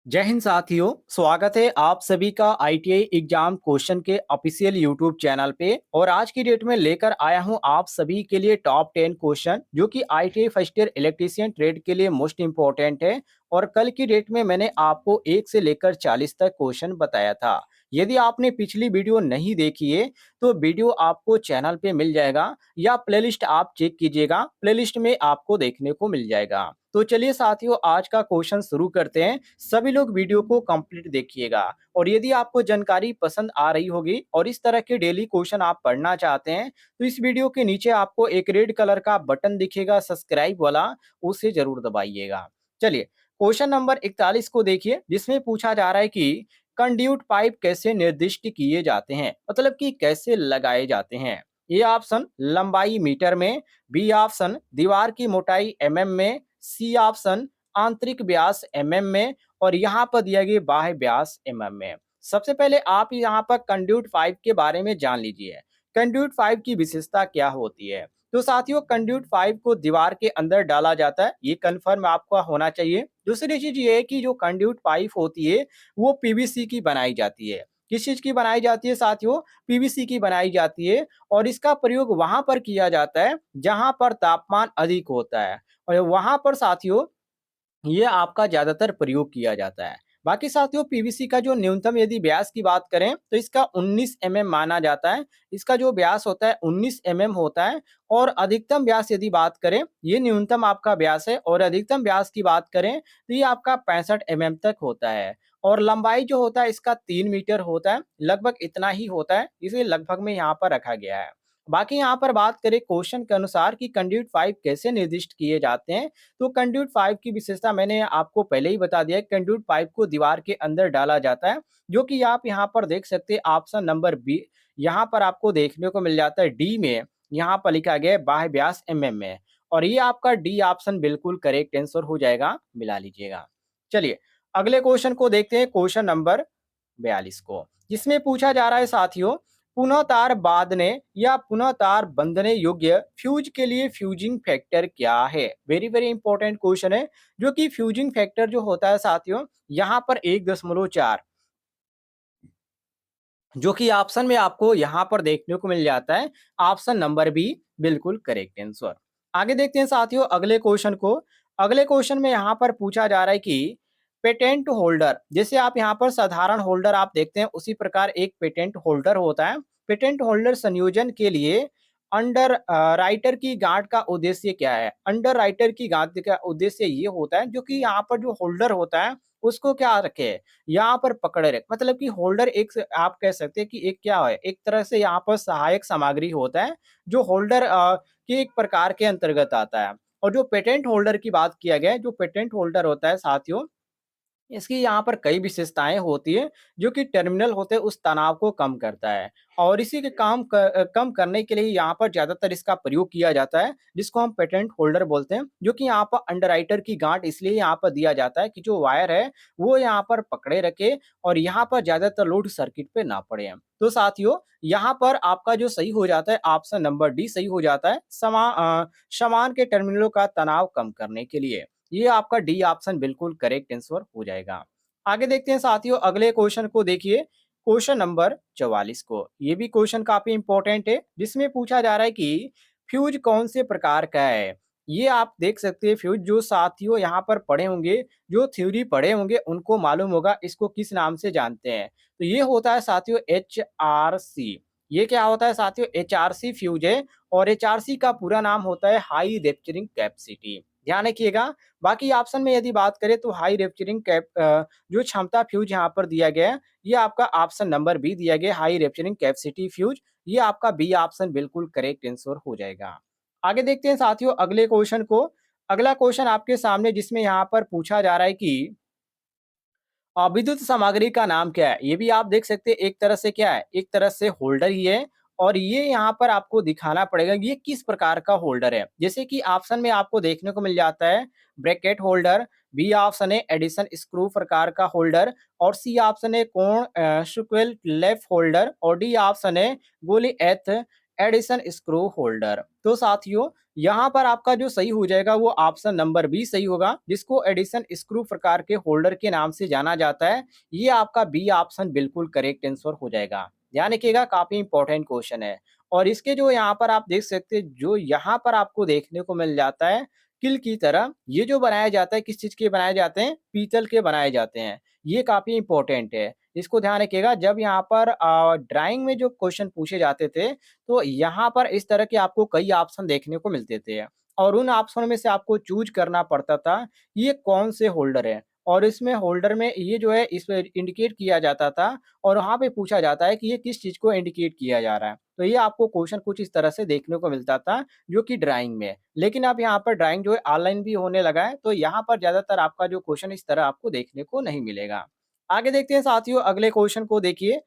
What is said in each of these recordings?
जय हिंद साथियों। स्वागत है आप सभी का आईटीआई एग्जाम क्वेश्चन के ऑफिशियल यूट्यूब चैनल पे। और आज की डेट में लेकर आया हूं आप सभी के लिए टॉप 10 क्वेश्चन जो कि ITI first year electrician trade के लिए मोस्ट इंपॉर्टेंट है। और कल की डेट में मैंने आपको 1 से लेकर 40 तक क्वेश्चन बताया था। यदि आपने पिछली वीडियो नहीं देखी है तो वीडियो आपको चैनल पे मिल जाएगा या प्लेलिस्ट आप चेक कीजिएगा, प्लेलिस्ट में आपको देखने को मिल जाएगा। तो चलिए साथियों, आज का क्वेश्चन शुरू करते हैं। सभी लोग वीडियो को कंप्लीट देखिएगा। और यदि आपको जानकारी पसंद आ रही होगी और इस तरह के डेली क्वेश्चन आप पढ़ना चाहते हैं तो इस वीडियो के नीचे आपको एक रेड कलर का बटन दिखेगा सब्सक्राइब वाला, उसे जरूर दबाइएगा। चलिए क्वेश्चन नंबर 41 को देखिए, जिसमें पूछा जा रहा है कि कंड्यूट पाइप कैसे निर्दिष्ट किए जाते हैं, मतलब कि कैसे लगाए जाते हैं। ए ऑप्शन लंबाई मीटर में, बी ऑप्शन दीवार की मोटाई एमएम में, सी ऑप्शन आंतरिक व्यास एमएम में, और यहाँ पर दिया गया बाह्य व्यास एमएम में। सबसे पहले आप यहाँ पर कंड्यूट पाइप के बारे में जान लीजिए। कंड्यूट पाइप की विशेषता क्या होती है। तो साथियों, कंड्यूट पाइप को दीवार के अंदर डाला जाता है, ये कंफर्म आपका होना चाहिए। दूसरी चीज ये है कि जो कंड्यूट पाइप होती है वो पीवीसी की बनाई जाती है। किस चीज की बनाई जाती है साथियों? पीवीसी की बनाई जाती है। और इसका प्रयोग वहां पर किया जाता है जहां पर तापमान अधिक होता है, और वहां पर साथियों ये आपका ज्यादातर प्रयोग किया जाता है। बाकी साथियों, पीवीसी का जो न्यूनतम यदि व्यास की बात करें तो इसका 19 एमएम माना जाता है। इसका जो व्यास होता है 19 एमएम होता है। और अधिकतम व्यास यदि बात करें, ये न्यूनतम आपका व्यास है, और अधिकतम व्यास की बात करें तो ये आपका 65 एमएम तक होता है। और लंबाई जो होता है इसका 3 मीटर होता है, लगभग इतना ही होता है, इसे लगभग में यहाँ पर रखा गया है। बाकी यहाँ पर बात करें क्वेश्चन के अनुसार कि कंड्यूट पाइप कैसे निर्दिष्ट किए जाते हैं, तो कंड्यूट पाइप की विशेषता मैंने आपको पहले ही बता दिया है। कंड्यूट पाइप को दीवार के अंदर डाला जाता है, जो कि आप यहाँ पर देख सकते हैं ऑप्शन नंबर बी, यहाँ पर आपको देखने को मिल जाता है डी में। यहाँ पर लिखा गया है बाह्य व्यास एमएम में। और ये आपका डी ऑप्शन बिल्कुल करेक्ट आंसर हो जाएगा, मिला लीजिएगा। चलिए अगले क्वेश्चन को देखते हैं, क्वेश्चन नंबर 42 को, जिसमें पूछा जा रहा है साथियों, पुनः तार बांधने या पुनः तार बंधने योग्य फ्यूज के लिए फ्यूजिंग फैक्टर क्या है। वेरी वेरी इंपॉर्टेंट क्वेश्चन है। जो कि फ्यूजिंग फैक्टर जो होता है साथियों, यहाँ पर 1.4, जो कि ऑप्शन में आपको यहाँ पर देखने को मिल जाता है। ऑप्शन नंबर बी बिल्कुल करेक्ट आंसर। आगे देखते हैं साथियों अगले क्वेश्चन को। अगले क्वेश्चन में यहाँ पर पूछा जा रहा है कि पेटेंट होल्डर, जैसे आप यहाँ पर साधारण होल्डर आप देखते हैं उसी प्रकार एक पेटेंट होल्डर होता है। पेटेंट होल्डर संयोजन के लिए अंडर राइटर की गांठ का उद्देश्य क्या है। अंडर राइटर की गांठ का उद्देश्य ये होता है, जो कि यहाँ पर जो होल्डर होता है उसको क्या रखे, यहाँ पर पकड़े रखे। मतलब कि होल्डर एक आप कह सकते हैं कि एक क्या है, एक तरह से यहाँ पर सहायक सामग्री होता है, जो होल्डर के एक प्रकार के अंतर्गत आता है। और जो पेटेंट होल्डर की बात किया गया है, जो पेटेंट होल्डर होता है साथियों, इसकी यहाँ पर कई विशेषताएं होती है, जो कि टर्मिनल होते हैं उस तनाव को कम करता है। और इसी के कम करने के लिए यहाँ पर ज्यादातर इसका प्रयोग किया जाता है, जिसको हम पेटेंट होल्डर बोलते हैं। जो कि यहाँ पर अंडरराइटर की गांठ इसलिए यहाँ पर दिया जाता है कि जो वायर है वो यहाँ पर पकड़े रखे, और यहाँ पर ज्यादातर लोड सर्किट पे ना पड़े। तो साथियों, यहाँ पर आपका जो सही हो जाता है ऑप्शन नंबर डी सही हो जाता है, समान के टर्मिनलों का तनाव कम करने के लिए। ये आपका डी ऑप्शन बिल्कुल करेक्ट आंसर हो जाएगा। आगे देखते हैं साथियों अगले क्वेश्चन को देखिए, क्वेश्चन नंबर 44 को। ये भी क्वेश्चन काफी इंपॉर्टेंट है, जिसमें पूछा जा रहा है कि फ्यूज कौन से प्रकार का है। ये आप देख सकते हैं फ्यूज, जो साथियों यहाँ पर पढ़े होंगे, जो थ्योरी पढ़े होंगे उनको मालूम होगा इसको किस नाम से जानते हैं। तो ये होता है साथियों HRC। ये क्या होता है साथियों? HRC फ्यूज है। और HRC का पूरा नाम होता है हाई रैप्चरिंग कैपेसिटी। ध्यान रखिएगा। बाकी ऑप्शन में यदि बात करें तो हाई रैप्चरिंग जो क्षमता फ्यूज यहाँ पर दिया गया है, ये आपका ऑप्शन नंबर बी दिया गया, हाई रैप्चरिंग कैपेसिटी फ्यूज। ये आपका बी ऑप्शन बिल्कुल करेक्ट आंसर हो जाएगा। आगे देखते हैं साथियों अगले क्वेश्चन को। अगला क्वेश्चन आपके सामने, जिसमें यहाँ पर पूछा जा रहा है कि विद्युत सामग्री का नाम क्या है। ये भी आप देख सकते हैं एक तरह से क्या है, एक तरह से होल्डर ही है। और ये यहाँ पर आपको दिखाना पड़ेगा कि ये किस प्रकार का होल्डर है। जैसे कि ऑप्शन में आपको देखने को मिल जाता है ब्रैकेट होल्डर, बी ऑप्शन है एडिशन स्क्रू प्रकार का होल्डर, और सी ऑप्शन है कोण स्क्वेल लेफ होल्डर, और डी ऑप्शन है गोली एथ एडिशन स्क्रू होल्डर। तो साथियों यहाँ पर आपका जो सही हो जाएगा वो ऑप्शन नंबर बी सही होगा, जिसको एडिशन स्क्रू प्रकार के होल्डर के नाम से जाना जाता है। ये आपका बी ऑप्शन बिल्कुल करेक्ट आंसर हो जाएगा। ध्यान रखिएगा, काफी इंपॉर्टेंट क्वेश्चन है। और इसके जो यहाँ पर आप देख सकते हैं, जो यहाँ पर आपको देखने को मिल जाता है किल की तरह, ये जो बनाया जाता है किस चीज के बनाए जाते हैं, पीतल के बनाए जाते हैं। ये काफी इंपॉर्टेंट है, इसको ध्यान रखिएगा। जब यहाँ पर ड्राइंग में जो क्वेश्चन पूछे जाते थे, तो यहाँ पर इस तरह के आपको कई ऑप्शन देखने को मिलते थे और उन ऑप्शन में से आपको चूज करना पड़ता था ये कौन से होल्डर है। और इसमें होल्डर में ये जो है इस पे इंडिकेट किया जाता था और वहाँ पे पूछा जाता है कि ये किस चीज को इंडिकेट किया जा रहा है। तो ये आपको क्वेश्चन कुछ इस तरह से देखने को मिलता था जो कि ड्राइंग में। लेकिन अब यहाँ पर ड्राइंग जो है ऑनलाइन भी होने लगा है, तो यहाँ पर ज्यादातर आपका जो क्वेश्चन इस तरह आपको देखने को नहीं मिलेगा। आगे देखते हैं साथियों अगले क्वेश्चन को। देखिए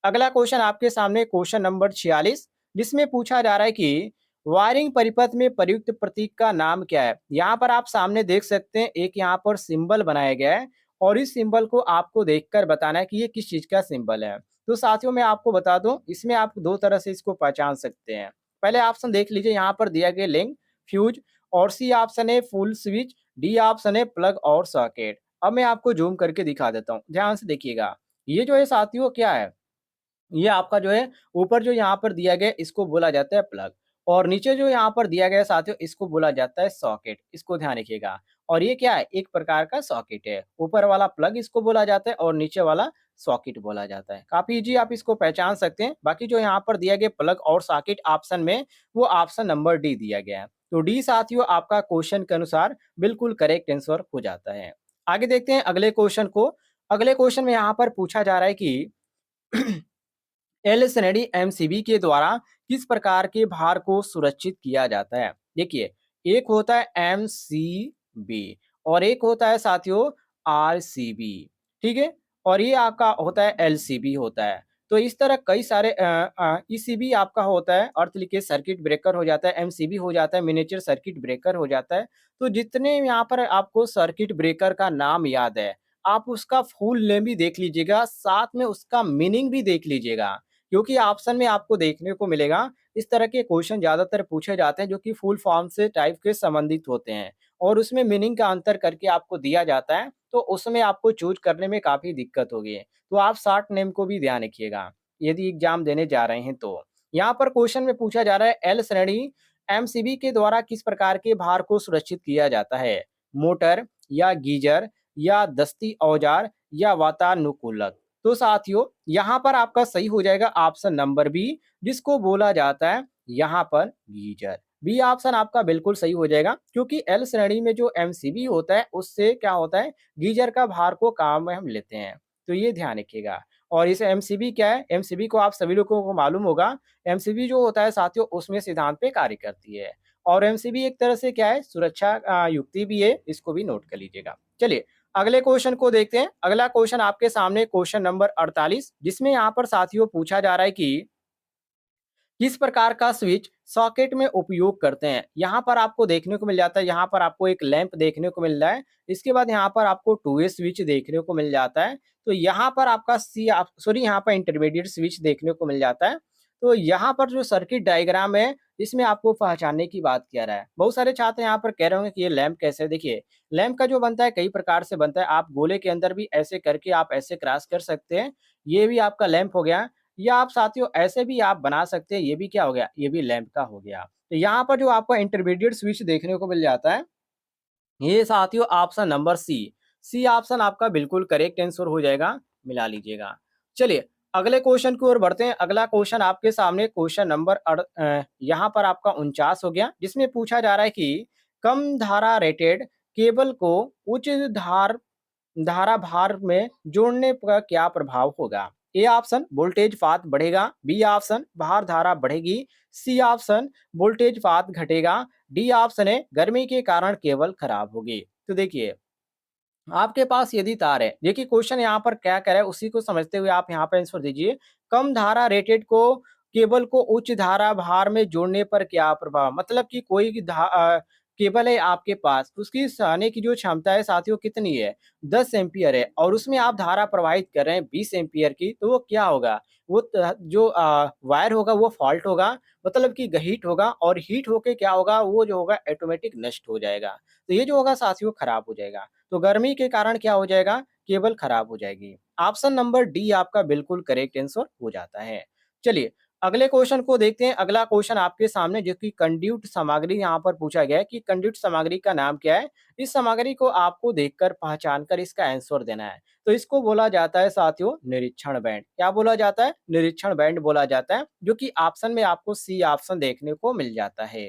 अगला क्वेश्चन आपके सामने क्वेश्चन नंबर 46, जिसमें पूछा जा रहा है कि वायरिंग परिपथ में प्रयुक्त प्रतीक का नाम क्या है। यहाँ पर आप सामने देख सकते हैं एक यहाँ पर सिंबल बनाया गया है और इस सिंबल को आपको देखकर बताना है कि ये किस चीज का सिंबल है। तो साथियों मैं आपको बता दूं, इसमें आप दो तरह से इसको पहचान सकते हैं। पहले ऑप्शन देख लीजिए, यहाँ पर दिया गया लिंक, फ्यूज, और सी ऑप्शन है फुल स्विच, डी ऑप्शन है प्लग और सॉकेट। अब मैं आपको जूम करके दिखा देता हूँ, ध्यान से देखिएगा। ये जो है साथियों क्या है, ये आपका जो है ऊपर जो यहाँ पर दिया गया है, इसको बोला जाता है प्लग, और नीचे जो यहाँ पर दिया गया है साथियों इसको बोला जाता है सॉकेट। इसको ध्यान रखिएगा। और ये क्या है, एक प्रकार का सॉकेट है। ऊपर वाला प्लग इसको बोला जाता है और नीचे वाला सॉकेट बोला जाता है। काफी इजी, आप इसको पहचान सकते हैं। बाकी जो यहाँ पर दिया गया प्लग और सॉकेट ऑप्शन में, वो ऑप्शन नंबर डी दिया गया है। तो डी साथियों आपका क्वेश्चन के अनुसार बिल्कुल करेक्ट आंसर हो जाता है। आगे देखते हैं अगले क्वेश्चन को। अगले क्वेश्चन में यहाँ पर पूछा जा रहा है कि एल श्रेणी एमसीबी के द्वारा किस प्रकार के भार को सुरक्षित किया जाता है। देखिए एक होता है एमसीबी और एक होता है साथियों आरसीबी, ठीक है, और ये आपका होता है एलसीबी होता है। तो इस तरह कई सारे ईसीबी आपका होता है, अर्थ लिखे सर्किट ब्रेकर हो जाता है, एमसीबी हो जाता है मिनिएचर सर्किट ब्रेकर हो जाता है। तो जितने यहाँ पर आपको सर्किट ब्रेकर का नाम याद है, आप उसका फुल नेम भी देख लीजिएगा, साथ में उसका मीनिंग भी देख लीजिएगा, क्योंकि ऑप्शन में आपको देखने को मिलेगा इस तरह के क्वेश्चन ज्यादातर पूछे जाते हैं जो कि फुल फॉर्म से टाइप के संबंधित होते हैं और उसमें मीनिंग का अंतर करके आपको दिया जाता है, तो उसमें आपको चूज करने में काफी दिक्कत होगी। तो आप शॉर्ट नेम को भी ध्यान रखिएगा यदि एग्जाम देने जा रहे हैं तो। यहाँ पर क्वेश्चन में पूछा जा रहा है एल श्रेणी एमसीबी के द्वारा किस प्रकार के भार को सुरक्षित किया जाता है, मोटर या गीजर या दस्ती औजार या वातानुकूलक। तो साथियों यहाँ पर आपका सही हो जाएगा ऑप्शन नंबर बी, जिसको बोला जाता है यहाँ पर गीजर। बी ऑप्शन आपका बिल्कुल सही हो जाएगा, क्योंकि एल श्रेणी में जो एमसीबी होता है उससे क्या होता है, गीजर का भार को काम में हम लेते हैं। तो ये ध्यान रखिएगा। और इस एमसीबी क्या है, एमसीबी को आप सभी लोगों को मालूम होगा, एमसीबी जो होता है साथियों उसमें सिद्धांत पे कार्य करती है। और एमसीबी एक तरह से क्या है, सुरक्षा युक्ति भी है, इसको भी नोट कर लीजिएगा। चलिए अगले क्वेश्चन को देखते हैं। अगला क्वेश्चन आपके सामने क्वेश्चन नंबर 48, जिसमें यहाँ पर साथियों पूछा जा रहा है कि किस प्रकार का स्विच सॉकेट में उपयोग करते हैं। यहाँ पर आपको देखने को मिल जाता है, यहाँ पर आपको एक लैंप देखने को मिल रहा है, इसके बाद यहाँ पर आपको टू वे स्विच देखने को मिल जाता है। तो यहाँ पर आपका सॉरी यहाँ पर इंटरमीडिएट स्विच देखने को मिल जाता है। तो यहाँ पर जो सर्किट डायग्राम है इसमें आपको पहचानने की बात किया रहा है। बहुत सारे छात्र यहाँ पर कह रहे होंगे कि ये लैंप कैसे है। देखिए लैंप का जो बनता है कई प्रकार से बनता है, आप गोले के अंदर भी ऐसे करके आप ऐसे क्रॉस कर सकते हैं, ये भी आपका लैंप हो गया। या आप साथियों ऐसे भी आप बना सकते हैं, ये भी क्या हो गया, ये भी लैंप का हो गया। तो यहाँ पर जो आपको इंटरमीडिएट स्विच देखने को मिल जाता है, ये साथियों option number C, C option आपका बिल्कुल करेक्ट आंसर हो जाएगा, मिला लीजिएगा। चलिए अगले क्वेश्चन की ओर बढ़ते हैं। अगला क्वेश्चन आपके सामने क्वेश्चन नंबर यहाँ पर आपका 49 हो गया, जिसमें पूछा जा रहा है कि कम धारा रेटेड केबल को उच्च धारा भार में जोड़ने का क्या प्रभाव होगा। ए ऑप्शन वोल्टेज पात बढ़ेगा, बी ऑप्शन भार धारा बढ़ेगी, सी ऑप्शन वोल्टेज पात घटेगा, डी ऑप्शन है गर्मी के कारण केबल खराब होगी। तो देखिए आपके पास यदि तार है, देखिए क्वेश्चन यहाँ पर क्या कह रहा है उसी को समझते हुए आप यहाँ पे आंसर दीजिए। कम धारा रेटेड को केबल को उच्च धारा भार में जोड़ने पर क्या प्रभाव, मतलब कि केबल है आपके पास, उसकी सहने की जो क्षमता है साथियों कितनी है? 10 एम्पीयर है और उसमें आप धारा प्रवाहित कर रहे हैं 20 एम्पीयर की, तो वो क्या होगा? वो जो वायर होगा वो फ़ॉल्ट होगा, मतलब कि हीट होगा और हीट होके क्या होगा, वो जो होगा ऑटोमेटिक नष्ट हो जाएगा। तो ये जो होगा साथियों खराब हो जाएगा। तो गर्मी के कारण क्या हो जाएगा? केबल खराब हो जाएगी। ऑप्शन नंबर डी आपका बिल्कुल करेक्ट आंसर हो जाता है। चलिए, अगले क्वेश्चन को देखते हैं। अगला क्वेश्चन आपके सामने जो कि कंड्यूट सामग्री यहाँ पर पूछा गया है कि कंड्यूट सामग्री का नाम क्या है? इस सामग्री को आपको देखकर पहचान कर इसका आंसर देना है। तो इसको बोला जाता है साथियों निरीक्षण बैंड। क्या बोला जाता है? निरीक्षण बैंड बोला जाता है, जो कि ऑप्शन में आपको सी ऑप्शन देखने को मिल जाता है।